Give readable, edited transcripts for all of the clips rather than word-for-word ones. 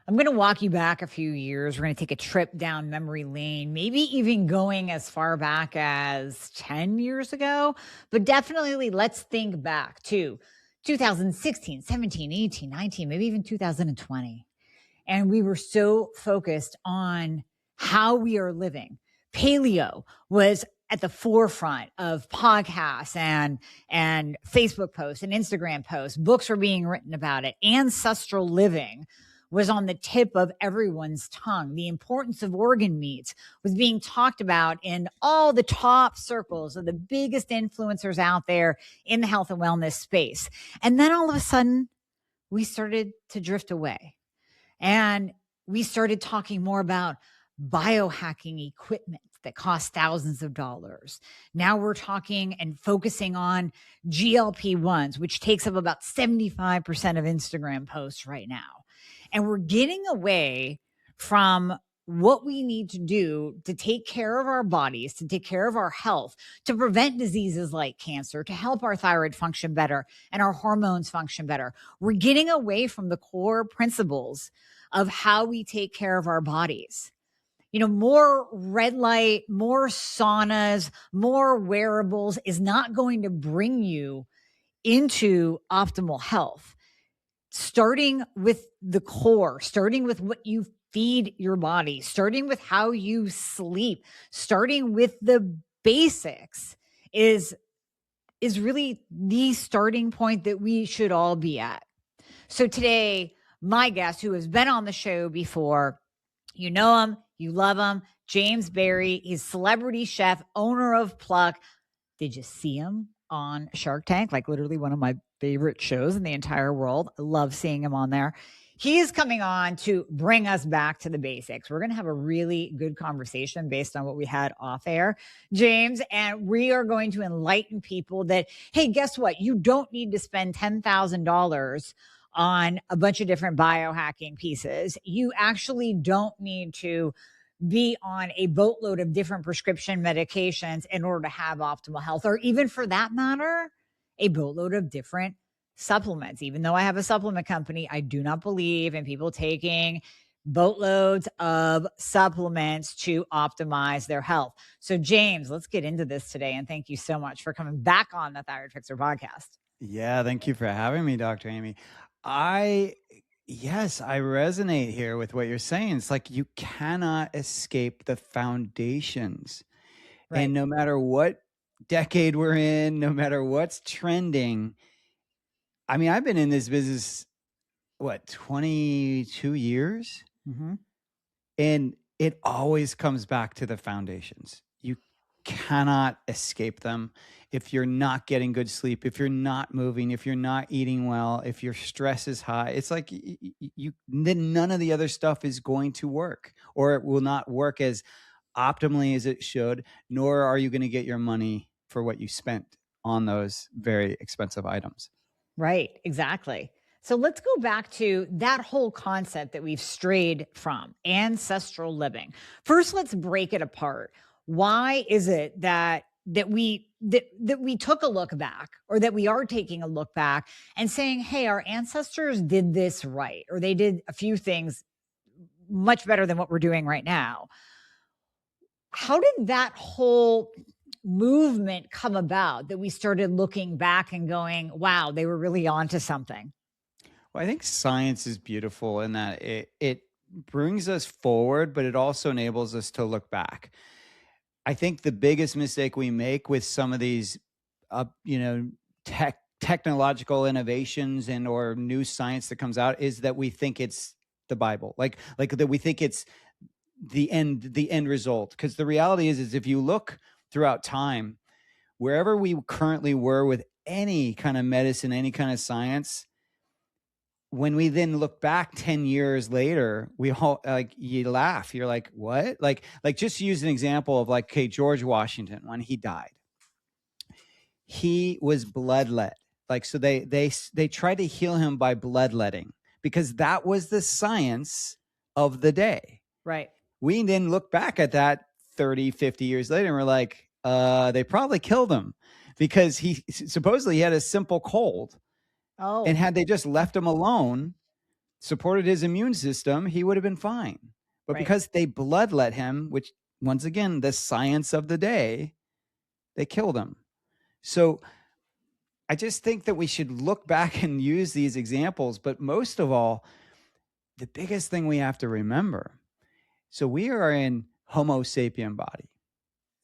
I'm going to walk you back a few years. We're going to take a trip down memory lane, maybe even going as far back as 10 years ago. But definitely, let's think back to 2016, 17, 18, 19, maybe even 2020. And we were so focused on how we are living. Paleo was at the forefront of podcasts and Facebook posts and Instagram posts. Books were being written about it. Ancestral living was on the tip of everyone's tongue. The importance of organ meats was being talked about in all the top circles of the biggest influencers out there in the health and wellness space. And then all of a sudden, we started to drift away. And we started talking more about biohacking equipment that costs thousands of dollars. Now we're talking and focusing on GLP-1s, which takes up about 75% of Instagram posts right now. And we're getting away from what we need to do to take care of our bodies, to take care of our health, to prevent diseases like cancer, to help our thyroid function better and our hormones function better. We're getting away from the core principles of how we take care of our bodies. You know, more red light, more saunas, more wearables is not going to bring you into optimal health. Starting with the core, starting with what you feed your body, starting with how you sleep, starting with the basics is really the starting point that we should all be at. So today, my guest, who has been on the show before, you know him, you love him, James Berry. He's celebrity chef, owner of Pluck. Did you see him on Shark Tank? Like literally one of my favorite shows in the entire world. I love seeing him on there. He is coming on to bring us back to the basics. We're going to have a really good conversation based on what we had off air, James, and we are going to enlighten people that, hey, guess what? You don't need to spend $10,000 on a bunch of different biohacking pieces. You actually don't need to be on a boatload of different prescription medications in order to have optimal health, or even for that matter, a boatload of different supplements. Even though I have a supplement company, I do not believe in people taking boatloads of supplements to optimize their health. So James, let's get into this today. And thank you so much for coming back on the Thyroid Fixer podcast. Yeah, thank you for having me, Dr. Amie. Yes, I resonate here with what you're saying. It's like you cannot escape the foundations. Right. And no matter what decade we're in, no matter what's trending, I mean, I've been in this business, 22 years? Mm-hmm. And it always comes back to the foundations. You cannot escape them. If you're not getting good sleep, if you're not moving, if you're not eating well, if your stress is high, it's like then none of the other stuff is going to work, or it will not work as optimally as it should, nor are you going to get your money for what you spent on those very expensive items. Right, exactly. So let's go back to that whole concept that we've strayed from, ancestral living. First, let's break it apart. Why is it that we took a look back, or that we are taking a look back and saying, hey, our ancestors did this right, or they did a few things much better than what we're doing right now? How did that whole movement come about, that we started looking back and going, wow, they were really onto something? Well, I think science is beautiful in that it brings us forward, but it also enables us to look back. I think the biggest mistake we make with some of these, technological innovations and or new science that comes out is that we think it's the Bible, like that we think it's the end result. Because the reality is if you look throughout time, wherever we currently were with any kind of medicine, any kind of science, when we then look back 10 years later, we all you laugh. You're like, what? Like just use an example of George Washington, when he died, he was bloodlet. So they tried to heal him by bloodletting, because that was the science of the day. Right. We then look back at that 30, 50 years later, and we're like, they probably killed him because he supposedly had a simple cold. Oh. And had they just left him alone, supported his immune system, he would have been fine. But Right. because they bloodlet him, which once again, the science of the day, they killed him. So I just think that we should look back and use these examples. But most of all, the biggest thing we have to remember, so we are in Homo sapien body.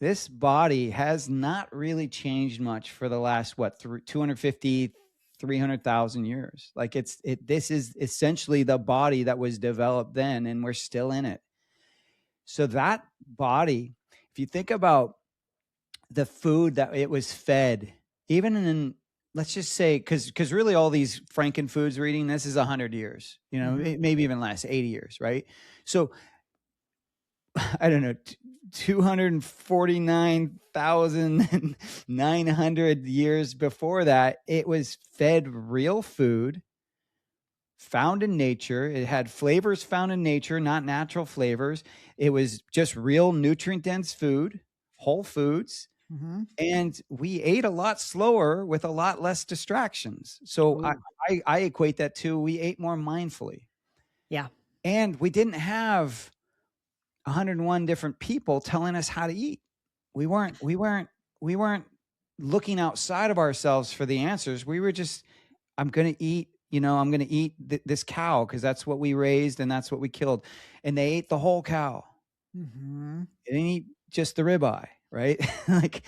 This body has not really changed much for the last, 250, 300,000 years. Like this is essentially the body that was developed then, and we're still in it. So that body, if you think about the food that it was fed, even in, let's just say, because really all these Franken foods we're eating, this is 100 years, maybe even less, 80 years, right? So I don't know, 249,900 years before that, it was fed real food found in nature. It had flavors found in nature, not natural flavors. It was just real nutrient-dense food, whole foods. Mm-hmm. And we ate a lot slower with a lot less distractions. So I equate that to we ate more mindfully. Yeah. And we didn't have 101 different people telling us how to eat. We weren't looking outside of ourselves for the answers. We were just, I'm going to eat, I'm going to eat this cow because that's what we raised and that's what we killed. And they ate the whole cow. Mm-hmm. They didn't eat just the ribeye, right?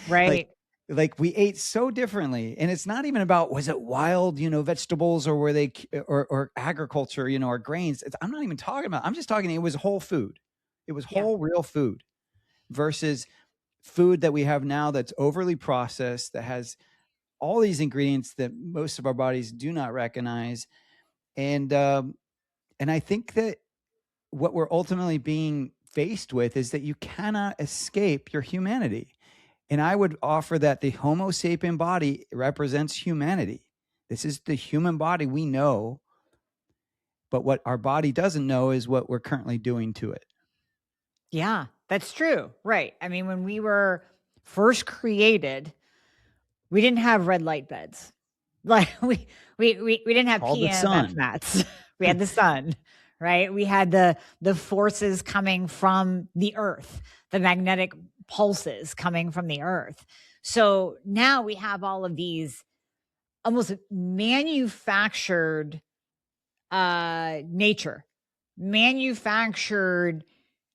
Right. Like we ate so differently. And it's not even about, was it wild, vegetables, or were they, or agriculture, or grains. I'm not even talking about, I'm just talking, it was whole food. It was whole, real food versus food that we have now that's overly processed, that has all these ingredients that most of our bodies do not recognize. And I think that what we're ultimately being faced with is that you cannot escape your humanity. And I would offer that the Homo sapien body represents humanity. This is the human body we know. But what our body doesn't know is what we're currently doing to it. Yeah, that's true. Right. I mean, when we were first created, we didn't have red light beds. Like we didn't have Called the sun. PMF mats. We had the sun, right? We had the forces coming from the earth, the magnetic pulses coming from the earth. So now we have all of these almost manufactured nature, manufactured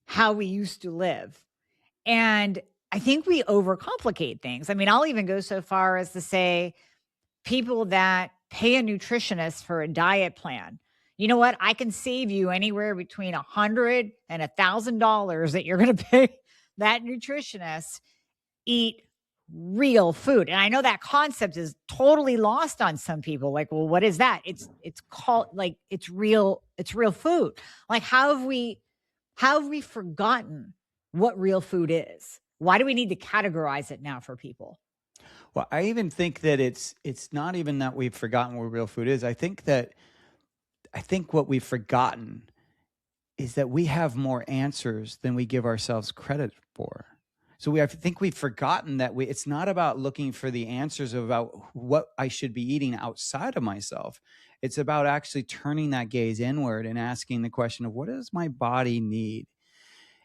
how we used to live. And I think we overcomplicate things. I mean, I'll even go so far as to say people that pay a nutritionist for a diet plan. You know what? I can save you anywhere between $100 and $1,000 that you're going to pay that nutritionist. Eat real food. And I know that concept is totally lost on some people. Like, well, what is that? It's called, like, it's real food. Like, how have we forgotten what real food is? Why do we need to categorize it now for people? Well, I even think that it's not even that we've forgotten what real food is. I think what we've forgotten is that we have more answers than we give ourselves credit for. So I think we've forgotten that it's not about looking for the answers about what I should be eating outside of myself. It's about actually turning that gaze inward and asking the question of, what does my body need?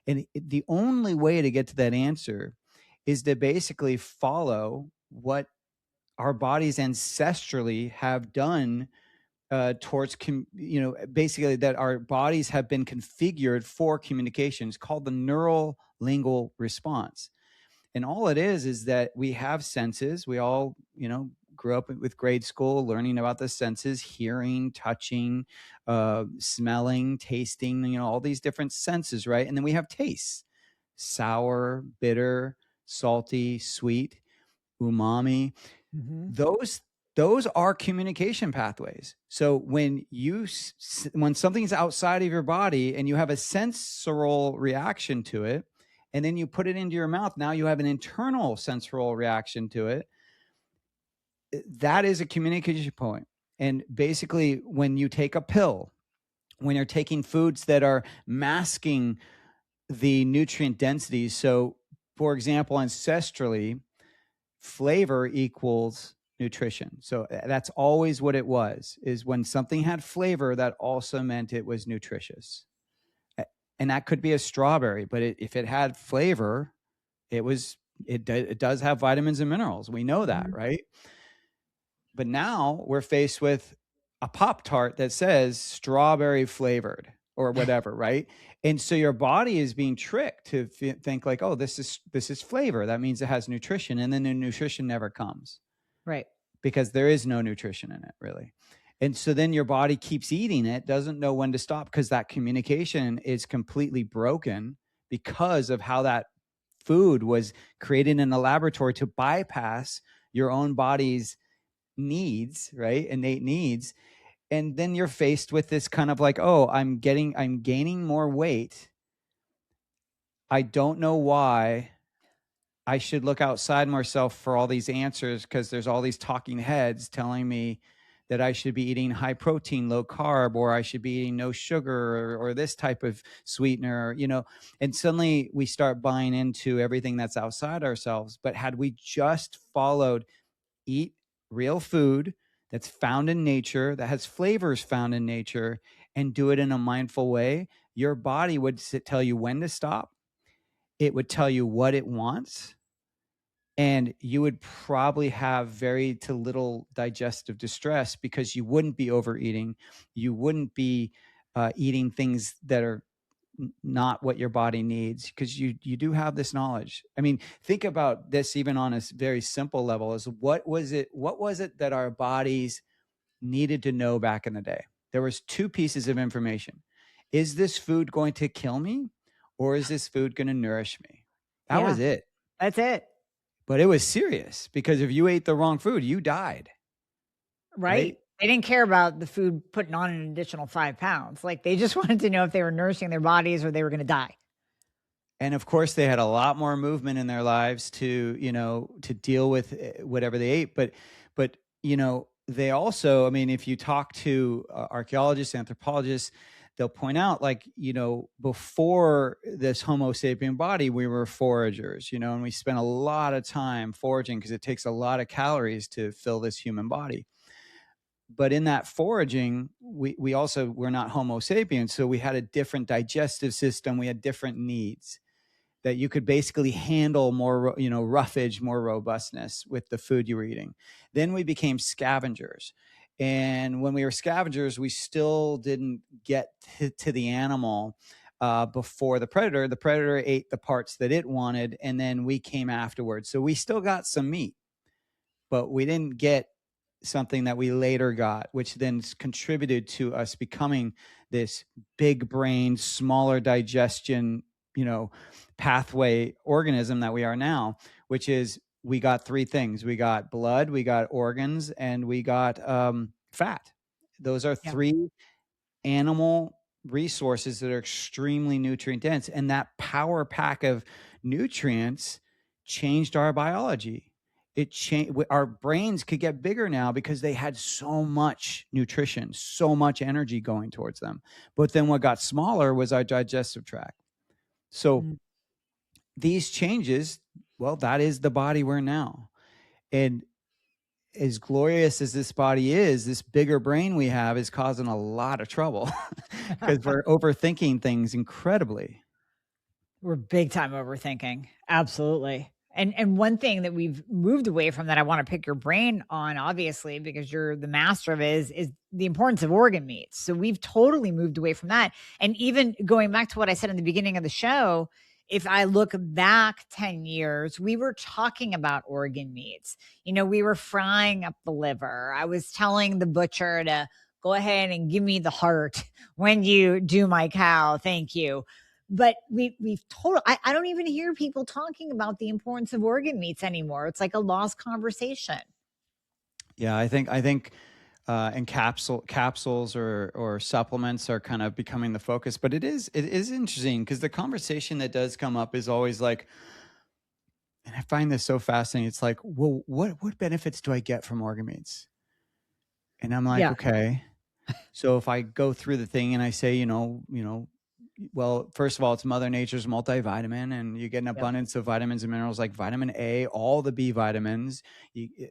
And the only way to get to that answer is to basically follow what our bodies ancestrally have done towards, basically that our bodies have been configured for communication. It's called the neural lingual response. And all it is that we have senses. We all, grew up with grade school learning about the senses: hearing, touching, smelling, tasting, all these different senses, right? And then we have tastes: sour, bitter, salty, sweet, umami. Mm-hmm. Those are communication pathways. So when something's outside of your body and you have a sensorial reaction to it, and then you put it into your mouth, now you have an internal sensorial reaction to it. That is a communication point. And basically, when you take a pill, when you're taking foods that are masking the nutrient densities, so for example, ancestrally, flavor equals nutrition. So that's always what it was, is when something had flavor, that also meant it was nutritious. And that could be a strawberry, but if it had flavor, it does have vitamins and minerals. We know that, Mhm. right? But now we're faced with a Pop Tart that says strawberry flavored or whatever, right? And so your body is being tricked to think like, oh, this is flavor. That means it has nutrition, and then the nutrition never comes Right. because there is no nutrition in it, really. And so then your body keeps eating it, doesn't know when to stop, because that communication is completely broken because of how that food was created in a laboratory to bypass your own body's needs, right? Innate needs. And then you're faced with this kind of like, oh, I'm gaining more weight. I don't know why. I should look outside myself for all these answers, because there's all these talking heads telling me that I should be eating high protein, low carb, or I should be eating no sugar, or this type of sweetener, and suddenly we start buying into everything that's outside ourselves. But had we just followed, eat real food that's found in nature, that has flavors found in nature, and do it in a mindful way, your body would tell you when to stop. It would tell you what it wants, and you would probably have very to little digestive distress, because you wouldn't be overeating. You wouldn't be eating things that are not what your body needs, because you do have this knowledge. I mean, think about this even on a very simple level: is what was it that our bodies needed to know back in the day? There was two pieces of information. Is this food going to kill me, or is this food going to nourish me? That was Yeah. it. That's it. But it was serious, because if you ate the wrong food, you died, Right. right? They didn't care about the food putting on an additional 5 pounds. Like, they just wanted to know if they were nourishing their bodies or they were gonna die. And of course, they had a lot more movement in their lives to deal with whatever they ate. But they also, I mean, if you talk to archaeologists, anthropologists, they'll point out, like, before this Homo sapien body, we were foragers, and we spent a lot of time foraging, because it takes a lot of calories to fill this human body. But in that foraging, we're not Homo sapiens, so we had a different digestive system. We had different needs, that you could basically handle more, roughage, more robustness with the food you were eating. Then we became scavengers. And when we were scavengers, we still didn't get to the animal before the predator. The predator ate the parts that it wanted, and then we came afterwards. So we still got some meat, but we didn't get something that we later got, which then contributed to us becoming this big brain, smaller digestion, pathway organism that we are now, which is, we got three things: we got blood, we got organs, and we got fat. Those are Yeah. three animal resources that are extremely nutrient dense, and that power pack of nutrients changed our biology. It changed. Our brains could get bigger now because they had so much nutrition, so much energy going towards them. But then what got smaller was our digestive tract. So Mm. these changes, well, that is the body we're now. And as glorious as this body is, this bigger brain we have is causing a lot of trouble, because we're overthinking things incredibly. We're big time overthinking. Absolutely. And one thing that we've moved away from that I wanna pick your brain on, obviously, because you're the master of it, is the importance of organ meats. So we've totally moved away from that. And even going back to what I said in the beginning of the show, if I look back 10 years, we were talking about organ meats. We were frying up the liver. I was telling the butcher to go ahead and give me the heart when you do my cow. Thank you. But we've told I don't even hear people talking about the importance of organ meats anymore. It's like a lost conversation. Yeah, I think and capsules or supplements are kind of becoming the focus. But it is interesting, because the conversation that does come up is always like, and I find this so fascinating. It's like, well, what benefits do I get from organ meats? And I'm like, Yeah. okay. So if I go through the thing and I say, Well, first of all, it's Mother Nature's multivitamin, and you get an Yep. abundance of vitamins and minerals like vitamin A, all the B vitamins,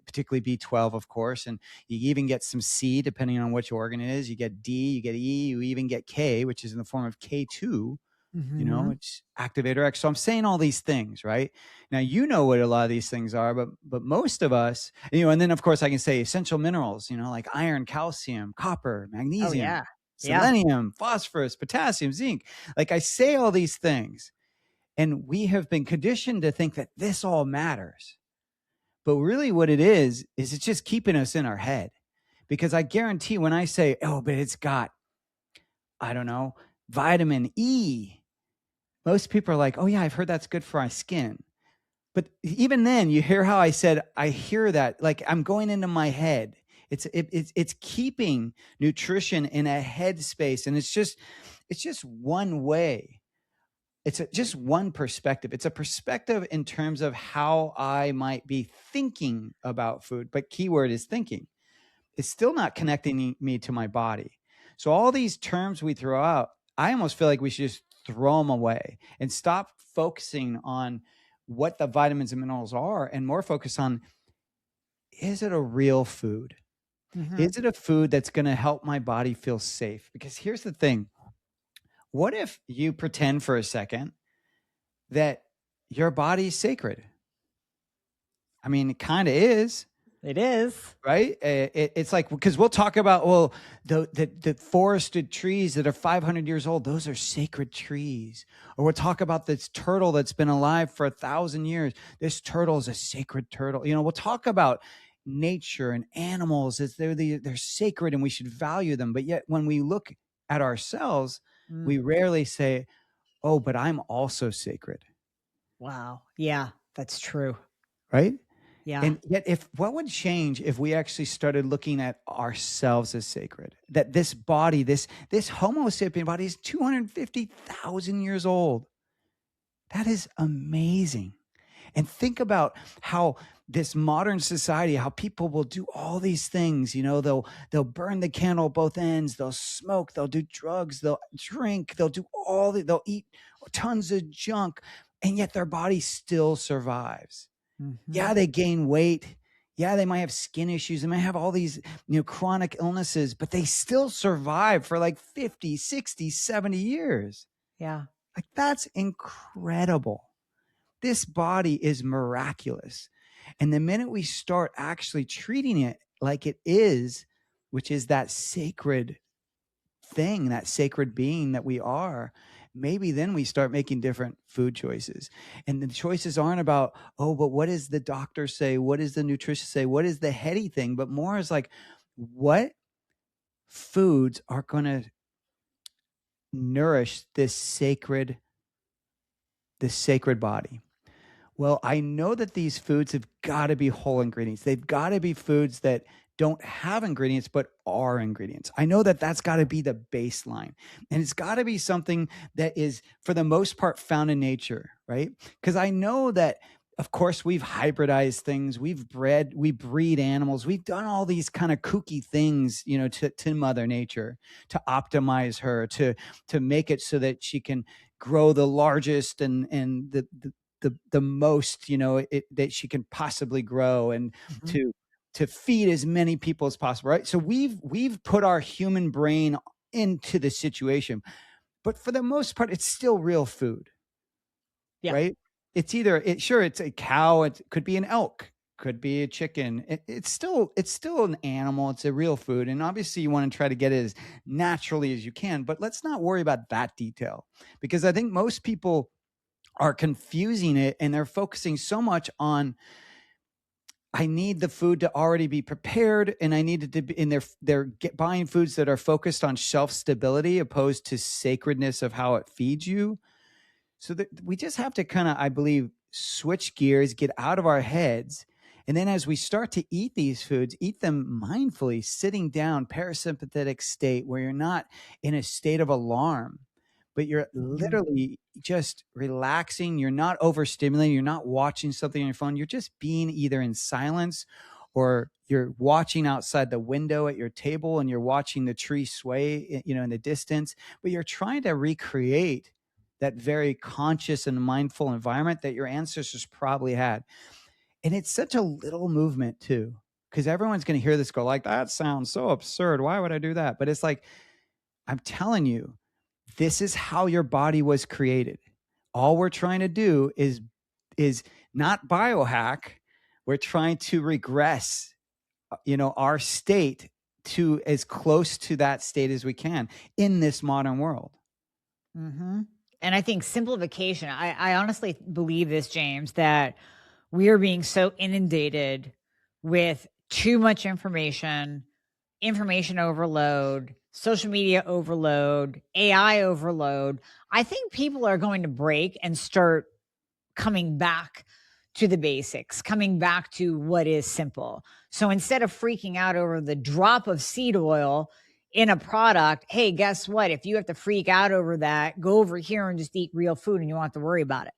particularly B12, of course. And you even get some C, depending on which organ it is. You get D, you get E, you even get K, which is in the form of K2, Mhm. it's activator X. So I'm saying all these things, right? Now, you know what a lot of these things are, but most of us, and then of course I can say essential minerals, like iron, calcium, copper, Oh, magnesium, yeah. Yeah. selenium, phosphorus, potassium, zinc. Like, I say all these things, and we have been conditioned to think that this all matters. But really what it is it's just keeping us in our head. Because I guarantee when I say, oh, but it's got, I don't know, vitamin E, most people are like, oh yeah, I've heard that's good for my skin. But even then, you hear how I said, I hear that, like, I'm going into my head. It's keeping nutrition in a head space. And it's just one way. Just one perspective. It's a perspective in terms of how I might be thinking about food. But keyword is thinking. It's still not connecting me to my body. So all these terms we throw out, I almost feel like we should just throw them away and stop focusing on what the vitamins and minerals are and more focus on, is it a real food? Mhm. Is it a food that's going to help my body feel safe? Because here's the thing. What if you pretend for a second that your body's sacred? I mean, it kind of is. It is. Right? It's like, because we'll talk about, well, the forested trees that are 500 years old, those are sacred trees. Or we'll talk about this turtle that's been alive for 1,000 years. This turtle is a sacred turtle. We'll talk about nature and animals as they're sacred and we should value them. But yet when we look at ourselves, Mm. we rarely say, oh, but I'm also sacred. Wow. Yeah, that's true. Right? Yeah. And yet, what would change if we actually started looking at ourselves as sacred? That this body, this Homo sapien body, is 250,000 years old. That is amazing. And think about how this modern society, how people will do all these things. They'll burn the candle at both ends. They'll smoke. They'll do drugs. They'll drink. They'll eat tons of junk, and yet their body still survives. Yeah, Mhm. they gain weight. Yeah, they might have skin issues. They might have all these, chronic illnesses, but they still survive for like 50, 60, 70 years. Yeah. Like, that's incredible. This body is miraculous. And the minute we start actually treating it like it is, which is that sacred thing, that sacred being that we are, maybe then we start making different food choices. And the choices aren't about, oh, but what does the doctor say? What does the nutrition say? What is the heady thing? But more is like, what foods are going to nourish this sacred body? Well, I know that these foods have got to be whole ingredients. They've got to be foods that don't have ingredients, but are ingredients. I know that that's got to be the baseline. And it's got to be something that is, for the most part, found in nature, right? Because I know that, of course, we've hybridized things. We breed animals. We've done all these kind of kooky things, to Mother Nature, to optimize her, to make it so that she can grow the largest and the most, that she can possibly grow, and Mhm. to feed as many people as possible, right? So we've put our human brain into the situation, but for the most part, it's still real food, Yeah. right? It's a cow, it could be an elk, could be a chicken. It's still an animal. It's a real food, and obviously you want to try to get it as naturally as you can. But let's not worry about that detail, because I think most people are confusing it, and they're focusing so much on, I need the food to already be prepared, and I need it to be in buying foods that are focused on shelf stability opposed to sacredness of how it feeds you. So that we just have to kind of, I believe, switch gears, get out of our heads. And then as we start to eat these foods, eat them mindfully, sitting down, parasympathetic state where you're not in a state of alarm, but you're Mhm. literally just relaxing. You're not overstimulating. You're not watching something on your phone. You're just being either in silence or you're watching outside the window at your table and you're watching the tree sway, in the distance, but you're trying to recreate that very conscious and mindful environment that your ancestors probably had. And it's such a little movement too, because everyone's going to hear this go like, that sounds so absurd. Why would I do that? But it's like, I'm telling you, this is how your body was created. All we're trying to do is not biohack. We're trying to regress, our state to as close to that state as we can in this modern world. Mm-hmm. And I think simplification, I honestly believe this, James, that we are being so inundated with too much information overload, social media overload, AI overload. I think people are going to break and start coming back to the basics, coming back to what is simple. So instead of freaking out over the drop of seed oil in a product, hey, guess what? If you have to freak out over that, go over here and just eat real food and you won't have to worry about it.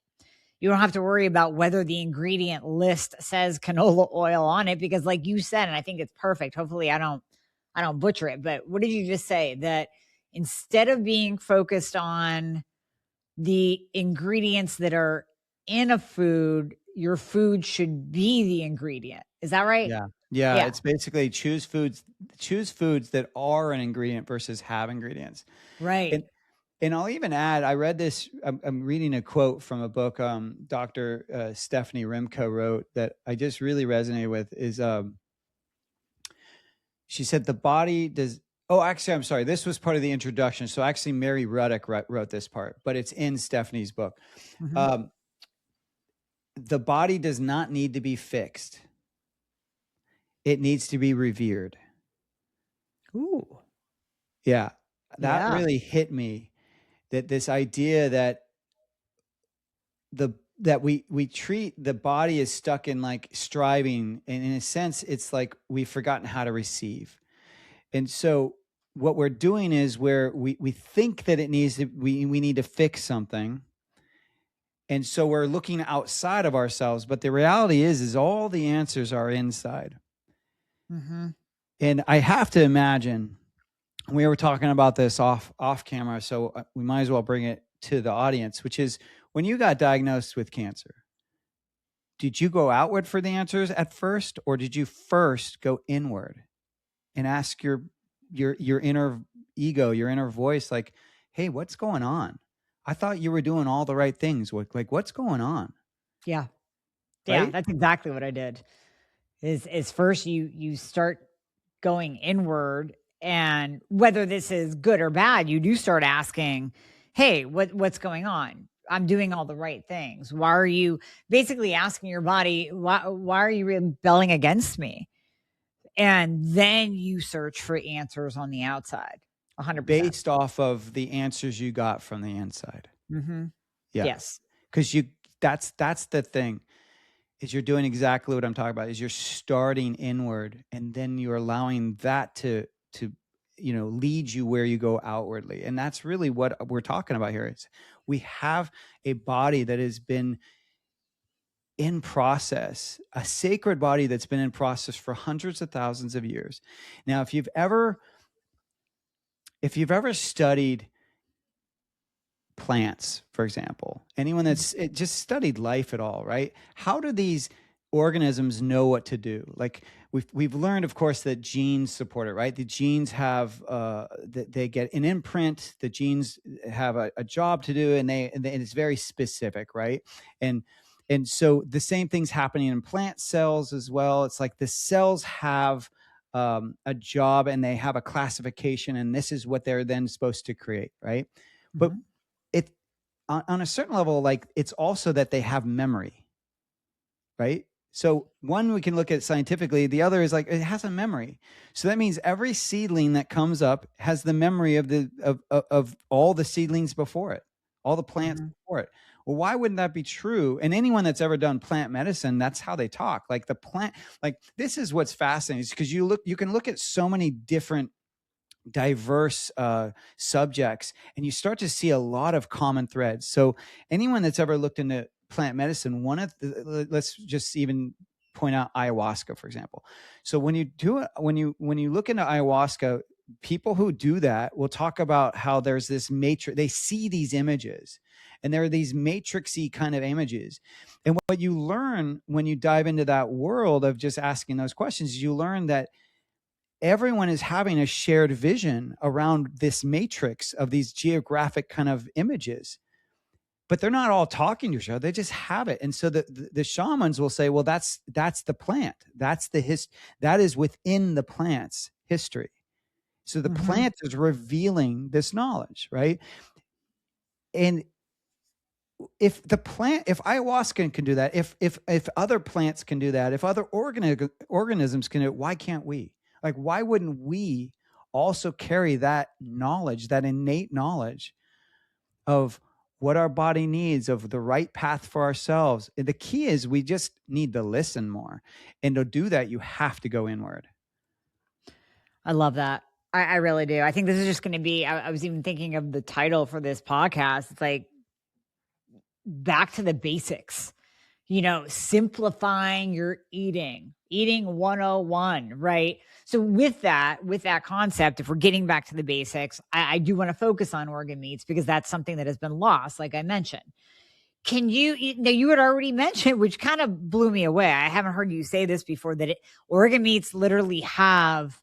You don't have to worry about whether the ingredient list says canola oil on it, because like you said, and I think it's perfect. Hopefully I don't butcher it, but what did you just say? That instead of being focused on the ingredients that are in a food, your food should be the ingredient. Is that right? Yeah. It's basically choose foods that are an ingredient versus have ingredients. Right. And I'll even add, I read this, I'm reading a quote from a book Dr. Stephanie Rimko wrote that I just really resonated with is, she said, the body does, oh, actually, I'm sorry. This was part of the introduction. So actually Mary Ruddock wrote this part, but it's in Stephanie's book. Mm-hmm. The body does not need to be fixed. It needs to be revered. Ooh. Yeah. That really hit me. That this idea that we treat the body as stuck in like striving, and in a sense it's like we've forgotten how to receive. And so what we're doing is where we think that it needs to, we need to fix something, and so we're looking outside of ourselves, but the reality is all the answers are inside. Mm-hmm. And I have to imagine, we were talking about this off camera, so we might as well bring it to the audience, which is when you got diagnosed with cancer, did you go outward for the answers at first, or did you first go inward and ask your inner ego, your inner voice, like, hey, what's going on? I thought you were doing all the right things. Like, what's going on? Yeah. Right? Yeah, that's exactly what I did. Is first you start going inward, and whether this is good or bad, you do start asking, hey, what's going on? I'm doing all the right things. Why are you basically asking your body, why are you rebelling against me? And then you search for answers on the outside. 100%. Based off of the answers you got from the inside. Mm-hmm. Yeah. Yes. Because that's the thing, is you're doing exactly what I'm talking about, is you're starting inward, and then you're allowing that to lead you where you go outwardly. And that's really what we're talking about here. Is we have a body that has been in process, a sacred body that's been in process for hundreds of thousands of years. Now, if you've ever studied plants, for example, anyone that's just studied life at all, right? How do these organisms know what to do? Like we've learned, of course, that genes support it, right? The genes have they get an imprint. The genes have a job to do, and it's very specific, right? And so the same thing's happening in plant cells as well. It's like the cells have a job, and they have a classification, and this is what they're then supposed to create, right? Mm-hmm. But it on a certain level, like it's also that they have memory, right? So one, we can look at scientifically, the other is like it has a memory. So that means every seedling that comes up has the memory of all the seedlings before it, all the plants before it. Well, why wouldn't that be true? And anyone that's ever done plant medicine, that's how they talk. Like the plant, like this is what's fascinating, because you can look at so many different diverse subjects, and you start to see a lot of common threads. So anyone that's ever looked into plant medicine, let's just even point out ayahuasca, for example. So when you do it, when you look into ayahuasca, people who do that will talk about how there's this matrix. They see these images, and there are these matrixy kind of images. And what you learn when you dive into that world of just asking those questions, you learn that everyone is having a shared vision around this matrix of these geographic kind of images, but they're not all talking to each other. They just have it. And so the shamans will say, well, that's the plant. That is within the plant's history. So the plant is revealing this knowledge, right? And if ayahuasca can do that, if other plants can do that, if other organisms can do it, why can't we? Like, why wouldn't we also carry that knowledge, that innate knowledge of what our body needs, of the right path for ourselves? And the key is we just need to listen more. And to do that, you have to go inward. I love that. I really do. I think this is just going to be, I was even thinking of the title for this podcast. It's like back to the basics, simplifying your eating 101, right? So with that concept, if we're getting back to the basics, I do want to focus on organ meats because that's something that has been lost, like I mentioned. Can you had already mentioned, which kind of blew me away. I haven't heard you say this before, that organ meats literally have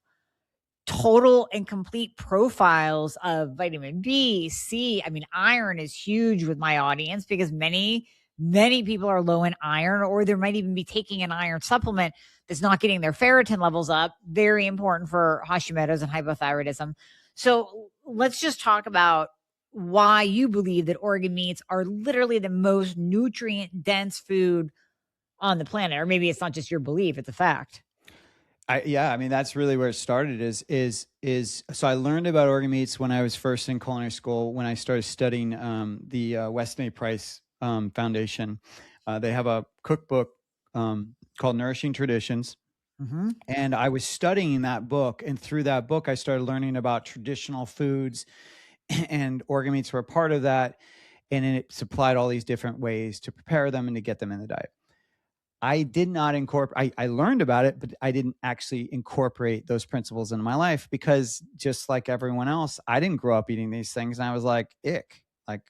total and complete profiles of vitamin B, C. I mean, iron is huge with my audience because many people are low in iron, or they might even be taking an iron supplement that's not getting their ferritin levels up. Very important for Hashimoto's and hypothyroidism. So let's just talk about why you believe that organ meats are literally the most nutrient dense food on the planet. Or maybe it's not just your belief, it's a fact. I mean, that's really where it started so I learned about organ meats when I was first in culinary school, when I started studying the Weston A. Price Foundation. They have a cookbook called Nourishing Traditions. And I was studying that book. And through that book, I started learning about traditional foods, and organ meats were a part of that. And it supplied all these different ways to prepare them and to get them in the diet. I did not incorporate, I learned about it, but I didn't actually incorporate those principles into my life because, just like everyone else, I didn't grow up eating these things. And I was like, ick, like,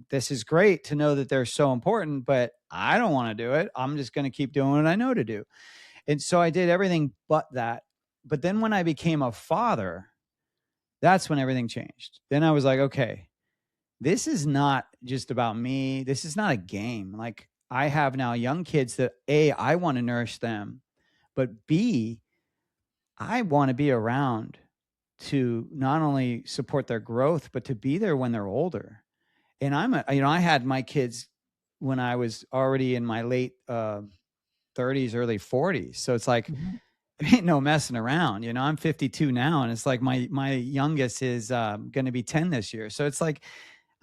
this is great to know that they're so important, but I don't want to do it. I'm just going to keep doing what I know to do. And so I did everything but that. But then when I became a father, that's when everything changed. Then I was like, okay, this is not just about me. This is not a game. Like, I have now young kids that A, I want to nourish them, but B, I want to be around to not only support their growth, but to be there when they're older. And I had my kids when I was already in my late 30s, early 40s. So it's like, there ain't no messing around. I'm 52 now, and it's like my youngest is going to be 10 this year. So it's like,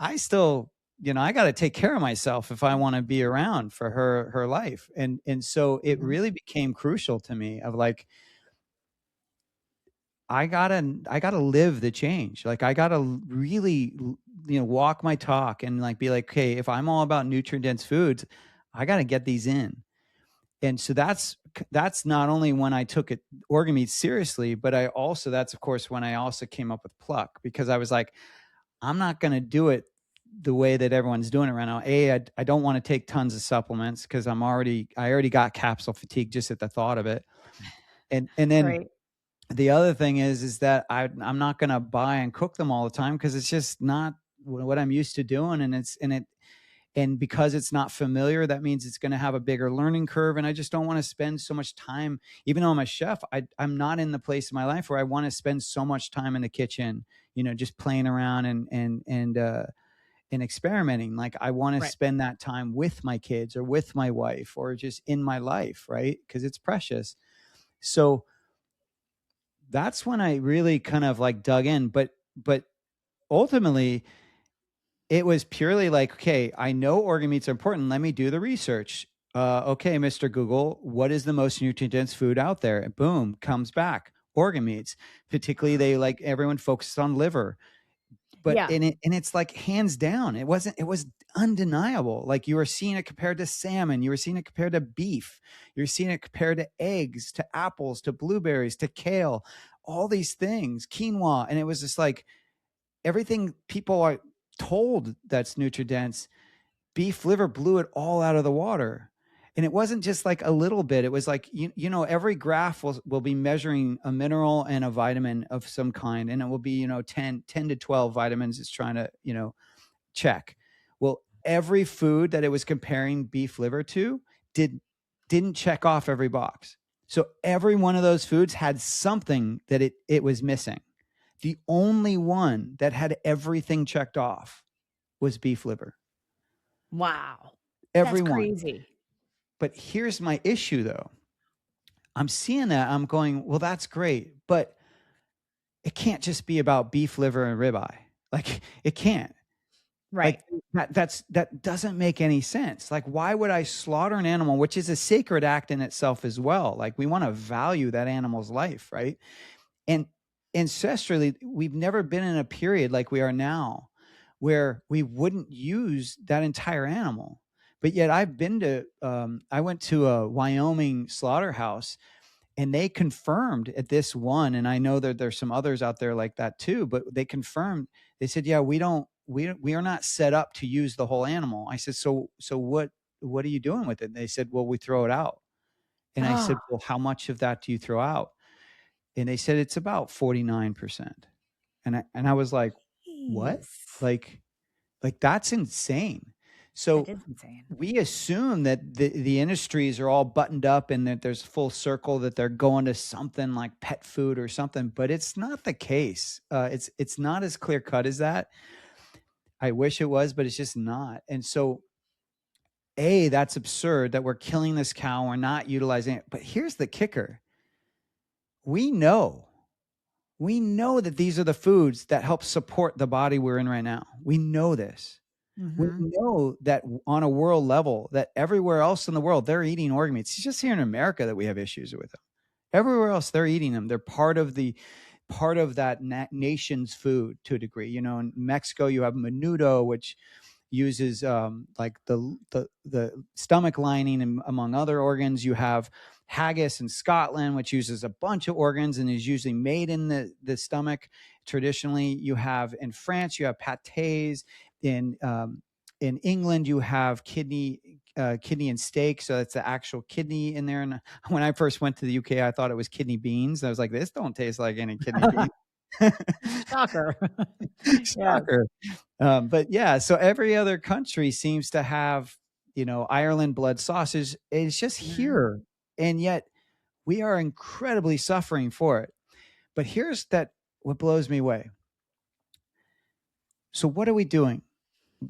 I still, I got to take care of myself if I want to be around for her life. And so it really became crucial to me of like, I gotta live the change. Like, I gotta really, walk my talk and like be like, okay, if I'm all about nutrient dense foods, I got to get these in. And so that's not only when I took organ meats seriously, but that's of course when I also came up with Pluck, because I was like, I'm not going to do it the way that everyone's doing it right now. I don't want to take tons of supplements because I already got capsule fatigue just at the thought of it. And then right. The other thing is that I'm not going to buy and cook them all the time because it's just not what I'm used to doing. And because it's not familiar, that means it's going to have a bigger learning curve. And I just don't want to spend so much time, even though I'm a chef, I'm not in the place in my life where I want to spend so much time in the kitchen, just playing around and experimenting. Like, I want to spend that time with my kids or with my wife or just in my life, right? Because it's precious. So that's when I really kind of like dug in. But ultimately, it was purely like, okay, I know organ meats are important. Let me do the research. Okay, Mr. Google, what is the most nutrient-dense food out there? And boom, comes back organ meats. Particularly, everyone focuses on liver. But Yeah. and it's like hands down, it was undeniable. Like you were seeing it compared to salmon, you were seeing it compared to beef, you're seeing it compared to eggs, to apples, to blueberries, to kale, all these things, quinoa. And it was just like everything people are told that's nutridense, beef liver blew it all out of the water. And it wasn't just like a little bit. It was like, you know, every graph will be measuring a mineral and a vitamin of some kind. And it will be, you know, 10 to 12 vitamins it's trying to, you know, check. Well, every food that it was comparing beef liver to didn't check off every box. So every one of those foods had something that it was missing. The only one that had everything checked off was beef liver. Wow. That's Everyone. crazy. But here's my issue though. I'm seeing that. I'm going, well, that's great, but it can't just be about beef liver and ribeye. Like it can't. Right. Like that doesn't make any sense. Like why would I slaughter an animal, which is a sacred act in itself as well? Like we want to value that animal's life, right? And ancestrally, we've never been in a period like we are now where we wouldn't use that entire animal. But yet I've been to, I went to a Wyoming slaughterhouse and they confirmed at this one, and I know that there's some others out there like that too, but they confirmed, they said, yeah, we are not set up to use the whole animal. I said, so what are you doing with it? And they said, well, we throw it out. And I said, Oh, well, how much of that do you throw out? And they said, it's about 49%. And I was like, what? jeez. Like that's insane. That So is insane. we assume that the industries are all buttoned up and that there's full circle, that they're going to something like pet food or something, but it's not the case. It's not as clear cut as that. I wish it was, but it's just not. And so, that's absurd that we're killing this cow. We're not utilizing it. But here's the kicker: we know that these are the foods that help support the body we're in right now. We know this. We Mm-hmm. know that on a world level, that everywhere else in the world, they're eating organ meats. It's just here in America that we have issues with them. Everywhere else, they're eating them. They're part of that nation's food to a degree. You know, in Mexico, you have menudo, which uses like the stomach lining, and among other organs. You have haggis in Scotland, which uses a bunch of organs and is usually made in the stomach. Traditionally, you have in France, you have pâtés. In England, you have kidney and steak, so it's the actual kidney in there. And when I first went to the UK, I thought it was kidney beans. I was like, this don't taste like any kidney beans. Shocker. Yes. Shocker. But yeah, so every other country seems to have, you know, Ireland blood sausage. It's just Mhm. here. And yet we are incredibly suffering for it. But here's what blows me away. So what are we doing?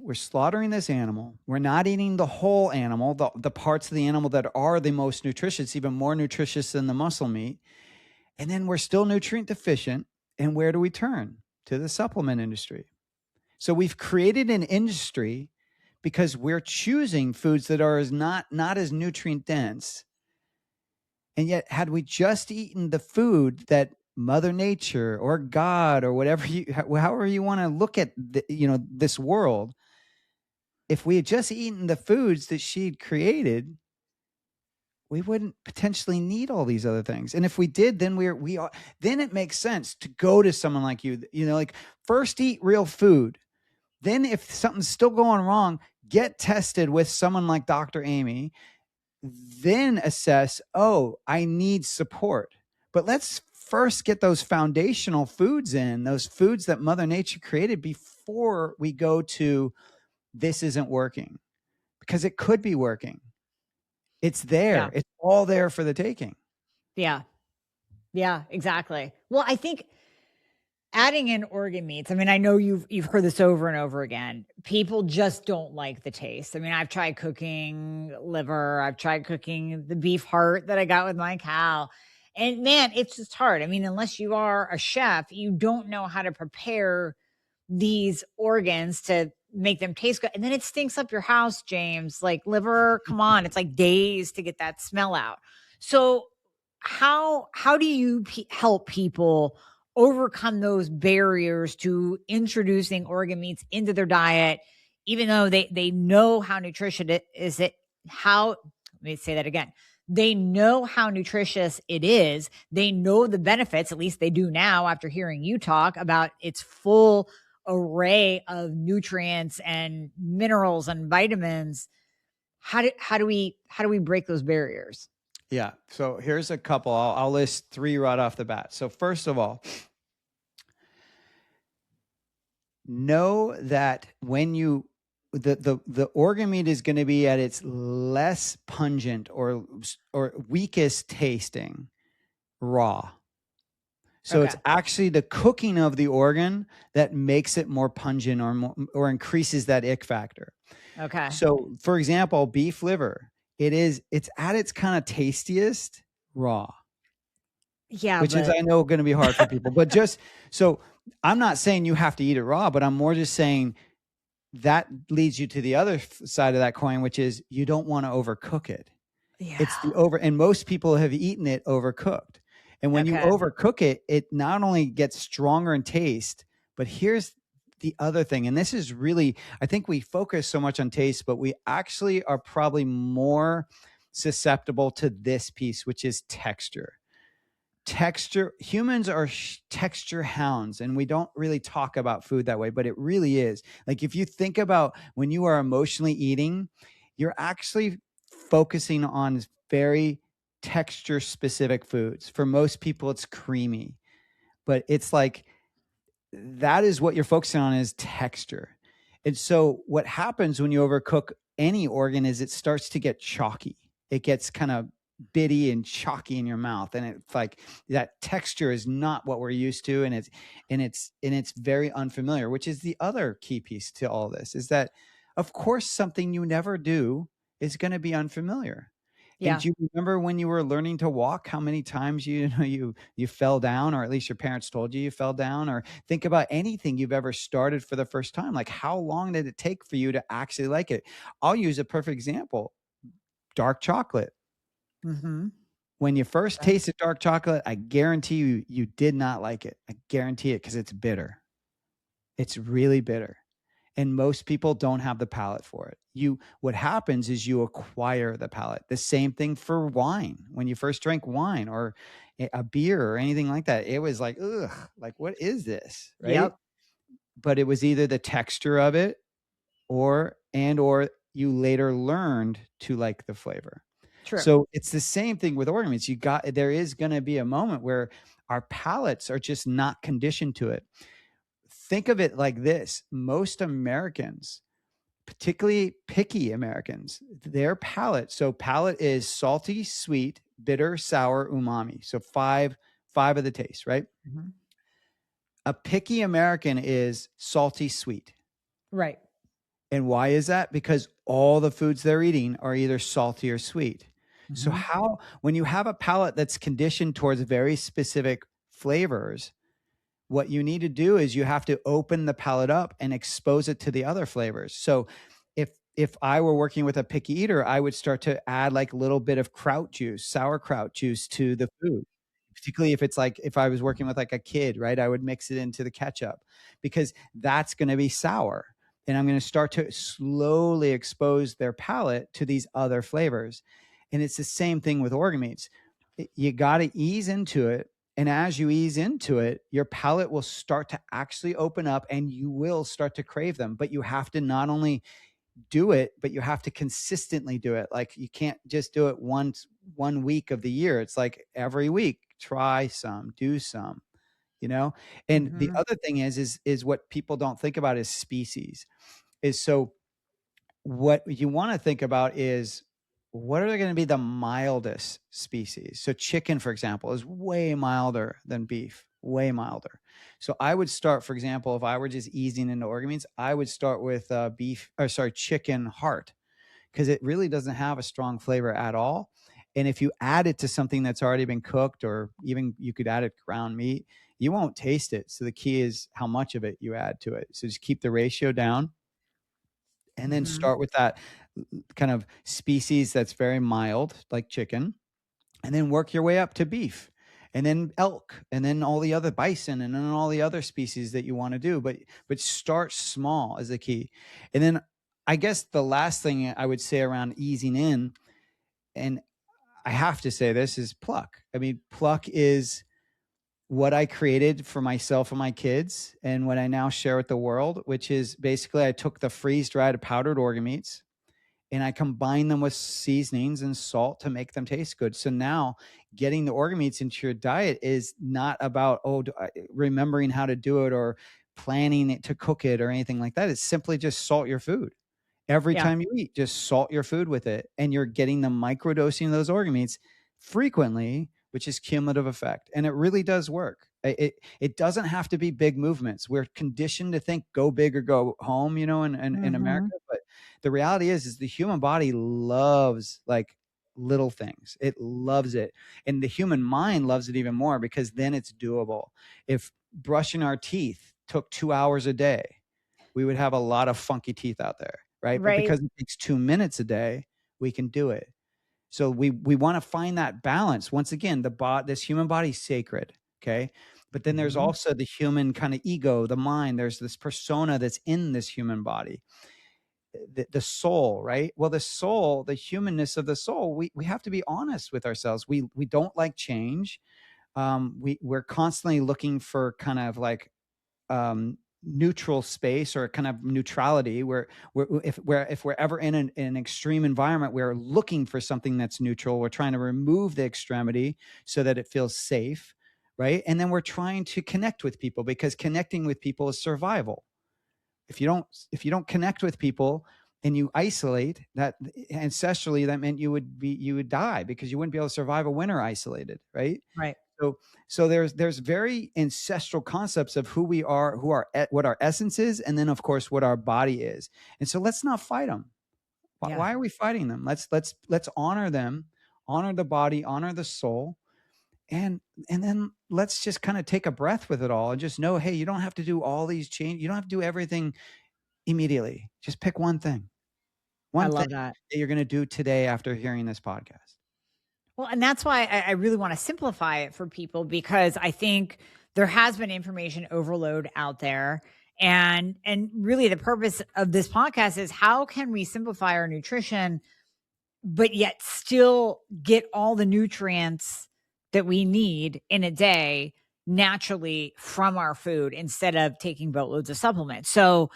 We're slaughtering this animal. We're not eating the whole animal, the parts of the animal that are the most nutritious, even more nutritious than the muscle meat. And then we're still nutrient deficient. And where do we turn? To the supplement industry. So we've created an industry because we're choosing foods that are not as nutrient dense. And yet, had we just eaten the food that Mother Nature or God or whatever however you want to look at this world, if we had just eaten the foods that she'd created, we wouldn't potentially need all these other things. And if we did, then then it makes sense to go to someone like you, like first eat real food. Then if something's still going wrong, get tested with someone like Dr. Amie, then assess, oh, I need support. But let's first get those foundational foods in, those foods that Mother Nature created, before we go to this isn't working, because it could be working. It's Yeah. there. It's all there for the taking. Yeah. Yeah, exactly. Well, I think adding in organ meats, I mean, I know you've heard this over and over again. People just don't like the taste. I mean, I've tried cooking liver, I've tried cooking the beef heart that I got with my cow. And man, it's just hard. I mean, unless you are a chef, you don't know how to prepare these organs to make them taste good. And then it stinks up your house, James. Like liver, come on, it's like days to get that smell out. So how do you help people overcome those barriers to introducing organ meats into their diet, even though they know how nutritious it is. Let me say that again. They know how nutritious it is. They know the benefits, at least they do now after hearing you talk about its full array of nutrients and minerals and vitamins. How do we break those barriers? Yeah. So here's a couple. I'll list three right off the bat. So first of all, know that when you the organ meat is going to be at its less pungent or weakest tasting raw. So it's Okay. actually the cooking of the organ that makes it more pungent or increases that ick factor. Okay. So for example, beef liver, it's at its kind of tastiest raw, Yeah, which is, but I know, going to be hard for people. But just so, I'm not saying you have to eat it raw, but I'm more just saying that leads you to the other side of that coin, which is you don't want to overcook it. It's yeah. the and most people have eaten it overcooked. And when you Okay. overcook it, it not only gets stronger in taste, but here's the other thing. And this is really, I think we focus so much on taste, but we actually are probably more susceptible to this piece, which is texture. Humans are texture hounds, and we don't really talk about food that way, but it really is. Like, if you think about when you are emotionally eating, you're actually focusing on very texture specific foods. For most people, it's creamy, but it's like that is what you're focusing on, is texture. And so what happens when you overcook any organ is it starts to get chalky. It gets kind of bitty and chalky in your mouth, and it's like that texture is not what we're used to, and it's very unfamiliar, which is the other key piece to all this, is that of course something you never do is going to be unfamiliar. And Yeah. do you remember when you were learning to walk, how many times you fell down, or at least your parents told you fell down? Or think about anything you've ever started for the first time. Like, how long did it take for you to actually like it? I'll use a perfect example. Dark chocolate. Mm-hmm. When you first tasted dark chocolate, I guarantee you did not like it. I guarantee it, because it's bitter. It's really bitter. And most people don't have the palate for it. What happens is you acquire the palate. The same thing for wine. When you first drank wine or a beer or anything like that, it was like, ugh, like, what is this? Right? Yep. But it was either the texture of it, or you later learned to like the flavor. True. So it's the same thing with ornaments. There is going to be a moment where our palates are just not conditioned to it. Think of it like this. Most Americans, particularly picky Americans, their palate. So palate is salty, sweet, bitter, sour, umami. So five of the tastes, right? Mm-hmm. A picky American is salty, sweet. Right. And why is that? Because all the foods they're eating are either salty or sweet. So Mm-hmm. when you have a palate that's conditioned towards very specific flavors, what you need to do is you have to open the palate up and expose it to the other flavors. So if I were working with a picky eater, I would start to add like a little bit of sauerkraut juice to the food. Particularly if I was working with like a kid, right? I would mix it into the ketchup, because that's going to be sour. And I'm going to start to slowly expose their palate to these other flavors. And it's the same thing with organ meats. You got to ease into it. And as you ease into it, your palate will start to actually open up, and you will start to crave them. But you have to not only do it, but you have to consistently do it. Like, you can't just do it one week of the year. It's like every week, try some, do some, you know? And the Mm-hmm. other thing is what people don't think about is species. Is so what you want to think about is, what are going to be the mildest species? So chicken, for example, is way milder than beef, way milder. So I would start, for example, if I were just easing into organ meats, I would start with chicken heart, because it really doesn't have a strong flavor at all. And if you add it to something that's already been cooked, or even you could add it ground meat, you won't taste it. So the key is how much of it you add to it. So just keep the ratio down, and then Mm-hmm. start with that kind of species that's very mild, like chicken, and then work your way up to beef. and then elk, and then all the other bison, and then all the other species that you want to do. But start small is the key. And then I guess the last thing I would say around easing in, and I have to say this, is Pluck. I mean, Pluck is what I created for myself and my kids, and what I now share with the world, which is basically I took the freeze dried powdered organ meats and I combine them with seasonings and salt to make them taste good. So now getting the organ meats into your diet is not about, remembering how to do it or planning it to cook it or anything like that. It's simply just salt your food. Every Yeah. time you eat, just salt your food with it, and you're getting the microdosing of those organ meats frequently, which is cumulative effect. And it really does work. It doesn't have to be big movements. We're conditioned to think go big or go home, in America. Mhm. But the reality is the human body loves like little things. It loves it. And the human mind loves it even more, because then it's doable. If brushing our teeth took 2 hours a day, we would have a lot of funky teeth out there, right? But Right. because it takes 2 minutes a day, we can do it. So we want to find that balance. Once again, this human body is sacred, okay? But then there's Mhm. also the human kind of ego, the mind. There's this persona that's in this human body, the soul, right? Well, the soul, the humanness of the soul, we have to be honest with ourselves. We don't like change. We're constantly looking for kind of like neutral space, or kind of neutrality, where if we're ever in an extreme environment, we're looking for something that's neutral. We're trying to remove the extremity so that it feels safe, right? And then we're trying to connect with people, because connecting with people is survival. If you don't connect with people and you isolate, that ancestrally that meant you would die, because you wouldn't be able to survive a winter isolated, right? Right. So there's very ancestral concepts of who we are, what our essence is, and then of course what our body is. And so let's not fight them. Yeah. Why are we fighting them? Let's honor them, honor the body, honor the soul, and then let's just kind of take a breath with it all and just know, hey, you don't have to do all these change. You don't have to do everything immediately. Just pick one thing, I one thing love that. that you're going to do today after hearing this podcast. Well, and that's why I really want to simplify it for people, because I think there has been information overload out there. And really the purpose of this podcast is, how can we simplify our nutrition, but yet still get all the nutrients that we need in a day naturally from our food, instead of taking boatloads of supplements. So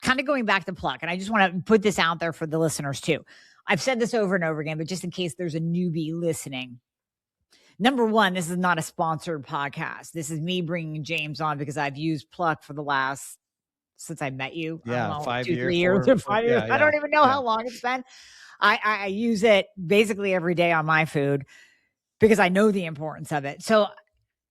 kind of going back to Pluck, and I just want to put this out there for the listeners too. I've said this over and over again, but just in case there's a newbie listening. Number one, this is not a sponsored podcast. This is me bringing James on because I've used Pluck for the last, since I met you. I don't Yeah, know, 5 years, 2, 3 years or 5 years. yeah, I yeah, don't even know yeah. how long it's been. I use it basically every day on my food because I know the importance of it. So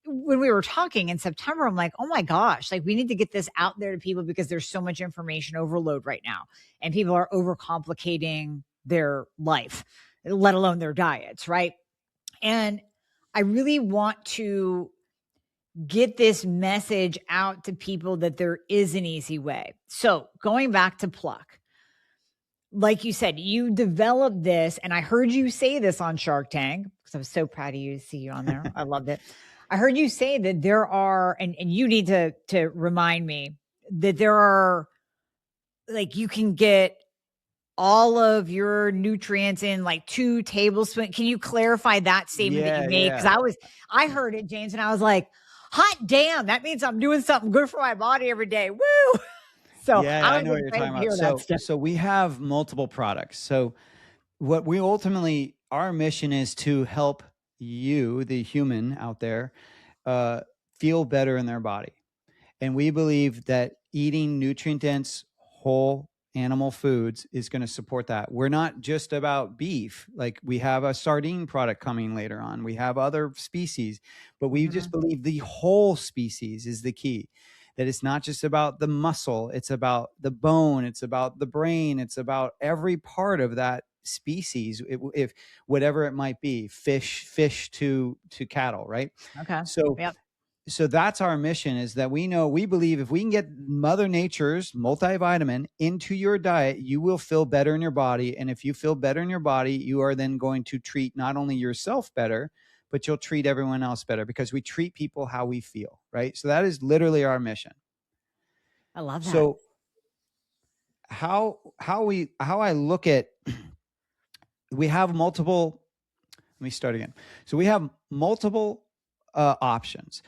when we were talking in September, I'm like, oh my gosh, like we need to get this out there to people, because there's so much information overload right now, and people are overcomplicating their life, let alone their diets, right? And I really want to get this message out to people that there is an easy way. So going back to Pluck, like you said, you developed this, and I heard you say this on Shark Tank, because I was so proud of you to see you on there. I loved it. I heard you say that there are, and you need to remind me that there are, like, you can get all of your nutrients in like 2 tablespoons. Can you clarify that statement that you Yeah, made? yeah. Because I heard it, James, and I was like, hot damn, that means I'm doing something good for my body every day. Woo! So Yeah, I I was know what you're talking excited to about. hear that So stuff. so we have multiple products. So what we ultimately, our mission is to help you, the human out there, uh, feel better in their body. And we believe that eating nutrient dense, whole animal foods is going to support that. We're not just about beef. Like, we have a sardine product coming later on. We have other species, but we just Mhm. believe the whole species is the key. That it's not just about the muscle, it's about the bone, it's about the brain, it's about every part of that species, if whatever it might be, fish to cattle, right? Okay. So Yep. so that's our mission, is that we believe if we can get Mother Nature's multivitamin into your diet, you will feel better in your body. And if you feel better in your body, you are then going to treat not only yourself better, but you'll treat everyone else better, because we treat people how we feel, right? So that is literally our mission. I love that. So how I look at, we have multiple, let me start again. So we have multiple options,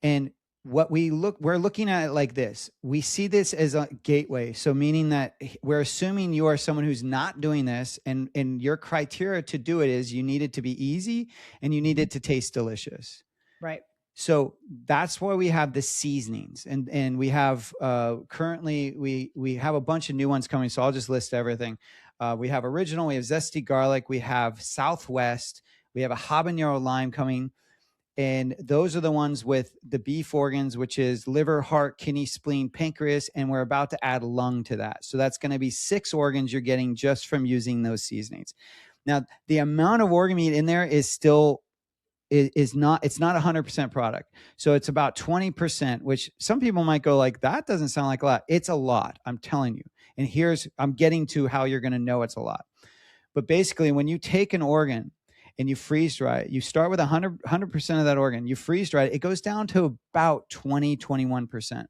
and we're looking at it like this. We see this as a gateway. So meaning that we're assuming you are someone who's not doing this, and your criteria to do it is you need it to be easy and you need it to taste delicious. Right. So that's why we have the seasonings, and we have currently we have a bunch of new ones coming. So I'll just list everything. We have original, we have zesty garlic, we have Southwest, we have a habanero lime coming. And those are the ones with the beef organs, which is liver, heart, kidney, spleen, pancreas. And we're about to add lung to that. So that's going to be 6 organs you're getting just from using those seasonings. Now, the amount of organ meat in there is still, it's not 100% product. So it's about 20%, which some people might go like, that doesn't sound like a lot. It's a lot, I'm telling you. And I'm getting to how you're going to know it's a lot. But basically, when you take an organ and you freeze dry it, you start with 100% of that organ, you freeze dry it, it goes down to about 21%.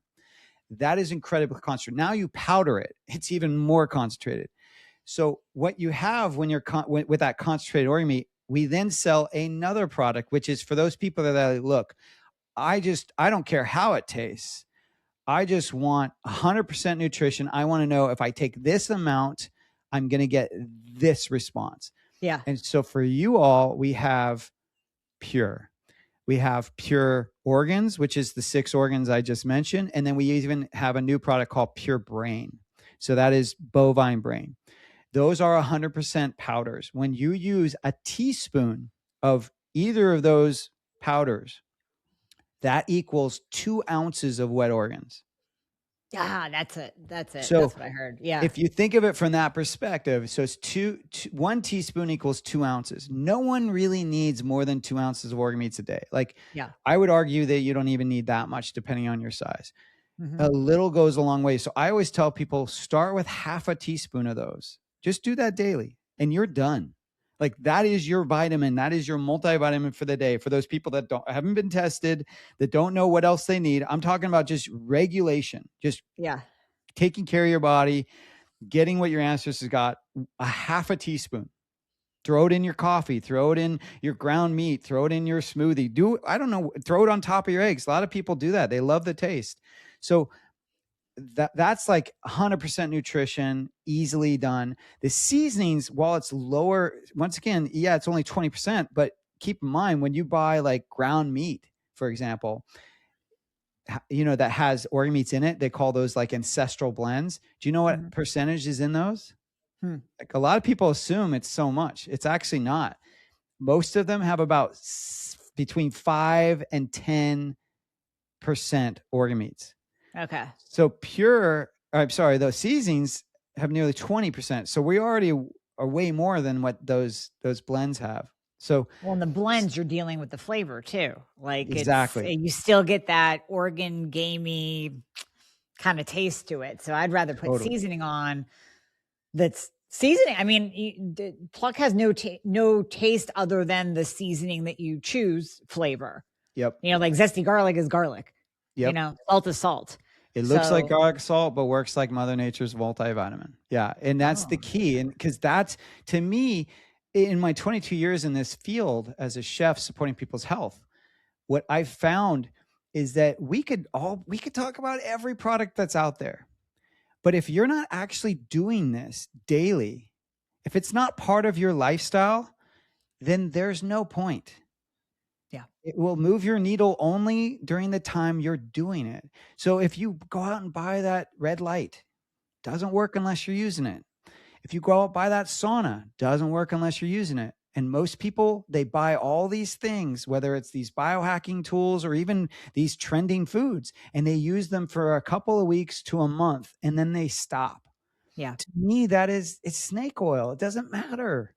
That is incredibly concentrated. Now you powder it, it's even more concentrated. So what you have when you're with that concentrated organ meat, we then sell another product, which is for those people that are like, look, I don't care how it tastes. I just want 100% nutrition. I want to know if I take this amount, I'm going to get this response. Yeah. And so for you all, we have Pure. We have Pure Organs, which is the 6 organs I just mentioned. And then we even have a new product called Pure Brain. So that is bovine brain. Those are 100% powders. When you use a teaspoon of either of those powders, that equals 2 ounces of wet organs. Ah, that's it. So that's what I heard. Yeah. If you think of it from that perspective, so it's 1 teaspoon equals 2 ounces. No one really needs more than 2 ounces of organ meats a day. Like, Yeah. I would argue that you don't even need that much depending on your size. Mm-hmm. A little goes a long way. So I always tell people, start with half a teaspoon of those. Just do that daily and you're done. Like, that is your vitamin. That is your multivitamin for the day. For those people that haven't been tested, that don't know what else they need. I'm talking about just regulation, just taking care of your body, getting what your ancestors got. A half a teaspoon. Throw it in your coffee, throw it in your ground meat, throw it in your smoothie. Throw it on top of your eggs. A lot of people do that. They love the taste. So that's like 100% nutrition, easily done. The seasonings, while it's lower, once again, it's only 20%, but keep in mind when you buy like ground meat, for example, that has organ meats in it, they call those like ancestral blends. Do you know what percentage is in those? Like, a lot of people assume it's so much. It's actually not. Most of them have about between 5 and 10% organ meats. Okay. So those seasonings have nearly 20%. So we already are way more than what those blends have. So, well, in the blends, you're dealing with the flavor too. Like, exactly, you still get that organ gamey kind of taste to it. So I'd rather put seasoning on that's seasoning. I mean, Pluck has no taste other than the seasoning that you choose flavor. Yep. Like zesty garlic is garlic. Yep. Salt is salt. It looks like garlic salt, but works like Mother Nature's multivitamin. Yeah. And that's the key. And because that's, to me, in my 22 years in this field as a chef supporting people's health, what I've found is that we could talk about every product that's out there. But if you're not actually doing this daily, if it's not part of your lifestyle, then there's no point. Yeah. It will move your needle only during the time you're doing it. So if you go out and buy that red light, doesn't work unless you're using it. If you go out and buy that sauna, doesn't work unless you're using it. And most people, they buy all these things, whether it's these biohacking tools or even these trending foods, and they use them for a couple of weeks to a month, and then they stop. Yeah. To me, it's snake oil. It doesn't matter.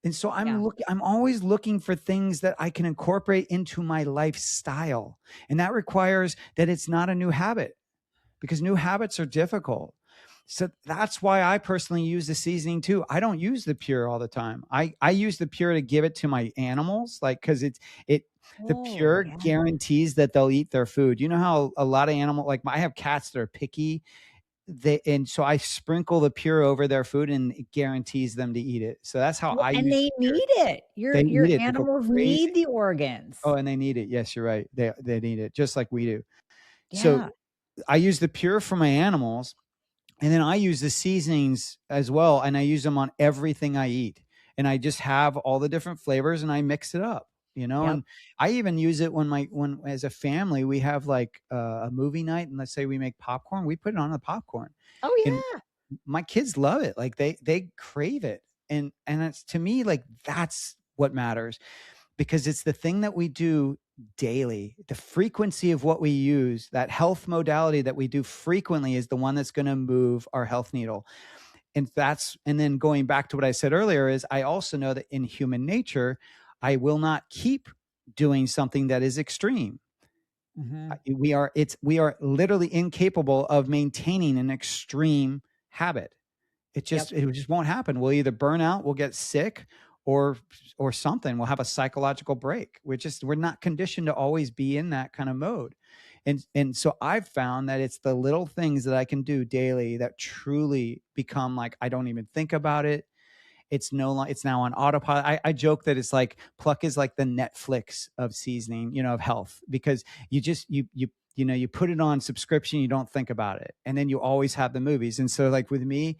And so I'm always looking for things that I can incorporate into my lifestyle. And that requires that it's not a new habit, because new habits are difficult. So that's why I personally use the seasoning too. I don't use the pure all the time. I use the pure to give it to my animals, like, because it the Oh, pure yeah. guarantees that they'll eat their food. You know how a lot of animal, like I have cats that are picky, and so I sprinkle the pure over their food and it guarantees them to eat it. So that's how Well, I and use they the pure. need it. They Your eat it. They go animals crazy. need the organs. Oh, and they need it. Yes, you're right. They need it just like we do. So Yeah. I use the pure for my animals, and then I use the seasonings as well, and I use them on everything I eat. And I just have all the different flavors and I mix it up, Yep. and I even use it when as a family we have like a movie night, and let's say we make popcorn, we put it on the popcorn. Oh, And yeah. my kids love it. Like they crave it. And it's, to me, like that's what matters, because it's the thing that we do daily. The frequency of what we use, that health modality that we do frequently, is the one that's going to move our health needle. And then going back to what I said earlier, is I also know that in human nature, I will not keep doing something that is extreme. Mhm. We are literally incapable of maintaining an extreme habit. Yep. It just won't happen. We'll either burn out, we'll get sick, or something. We'll have a psychological break. We're not conditioned to always be in that kind of mode. And so I've found that it's the little things that I can do daily that truly become like I don't even think about it. It's now on autopilot. I joke that it's like Pluck is like the Netflix of seasoning, of health, because you put it on subscription, you don't think about it, and then you always have the movies. And so, like with me,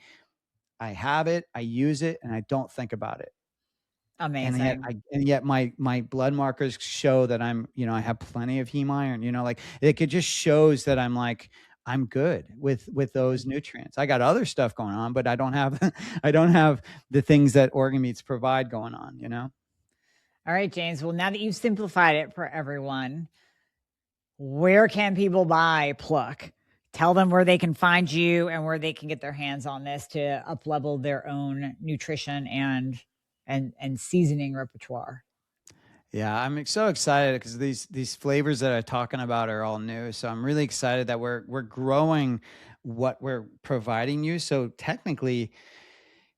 I have it, I use it, and I don't think about it. Amazing. And yet my blood markers show that I have plenty of heme iron, like it just shows that I'm good with those nutrients. I got other stuff going on, but I don't have I don't have the things that organ meats provide going on. All right, James. Well, now that you've simplified it for everyone, where can people buy Pluck? Tell them where they can find you and where they can get their hands on this to up level their own nutrition and seasoning repertoire. Yeah, I'm so excited because these flavors that I'm talking about are all new. So I'm really excited that we're growing what we're providing you. So technically,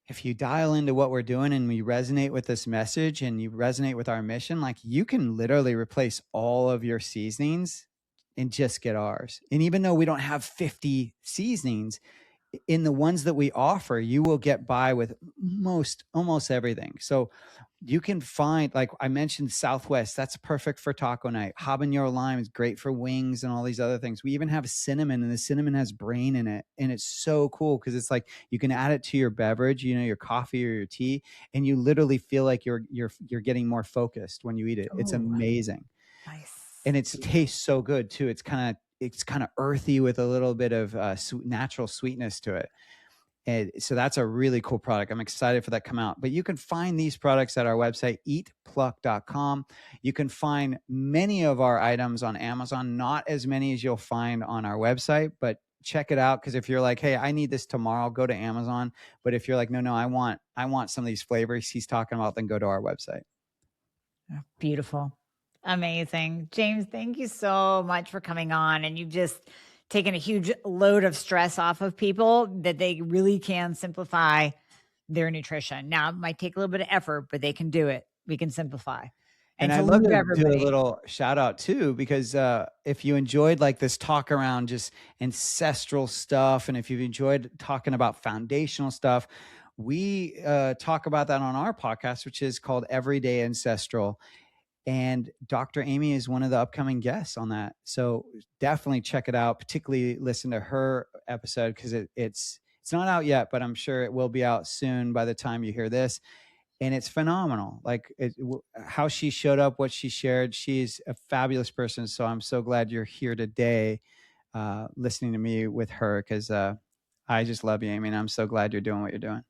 if you dial into what we're doing and we resonate with this message and you resonate with our mission, like you can literally replace all of your seasonings and just get ours. And even though we don't have 50 seasonings, in the ones that we offer, you will get by with almost everything. So you can find, like I mentioned, Southwest, that's perfect for taco night. Habanero lime is great for wings and all these other things. We even have cinnamon, and the cinnamon has brain in it. And it's so cool because it's like you can add it to your beverage, your coffee or your tea, and you literally feel like you're getting more focused when you eat it. It's Oh, amazing. nice. And it tastes so good too. It's kind of earthy with a little bit of natural sweetness to it. And so that's a really cool product. I'm excited for that to come out. But you can find these products at our website, eatpluck.com. You can find many of our items on Amazon, not as many as you'll find on our website, but check it out. Because if you're like, hey, I need this tomorrow, go to Amazon. But if you're like, no, I want some of these flavors he's talking about, then go to our website. Oh, beautiful. Amazing. James, thank you so much for coming on. And you've just taken a huge load of stress off of people that they really can simplify their nutrition. Now, it might take a little bit of effort, but they can do it. We can simplify. And And to I'd love leave to do a everybody. little shout out too, because if you enjoyed like this talk around just ancestral stuff, and if you've enjoyed talking about foundational stuff, we talk about that on our podcast, which is called Everyday Ancestral. And Dr. Amie is one of the upcoming guests on that. So definitely check it out, particularly listen to her episode, because it's not out yet, but I'm sure it will be out soon by the time you hear this. And it's phenomenal. Like how she showed up, what she shared. She's a fabulous person. So I'm so glad you're here today listening to me with her, because I just love you, Amie, and I'm so glad you're doing what you're doing.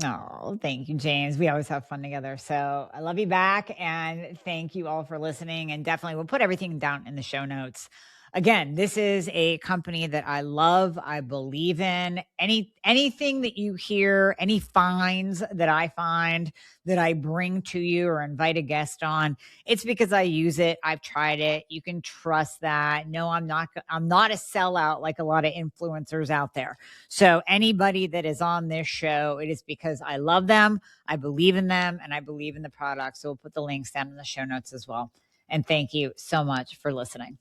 Oh, thank you, James. We always have fun together. So I love you back. And thank you all for listening. And definitely we'll put everything down in the show notes. again, this is a company that I love, I believe in. Anything that you hear, any finds that I find that I bring to you or invite a guest on, it's because I use it. I've tried it. You can trust that. No, I'm not a sellout like a lot of influencers out there. So anybody that is on this show, it is because I love them, I believe in them, and I believe in the product. So we'll put the links down in the show notes as well. And thank you so much for listening.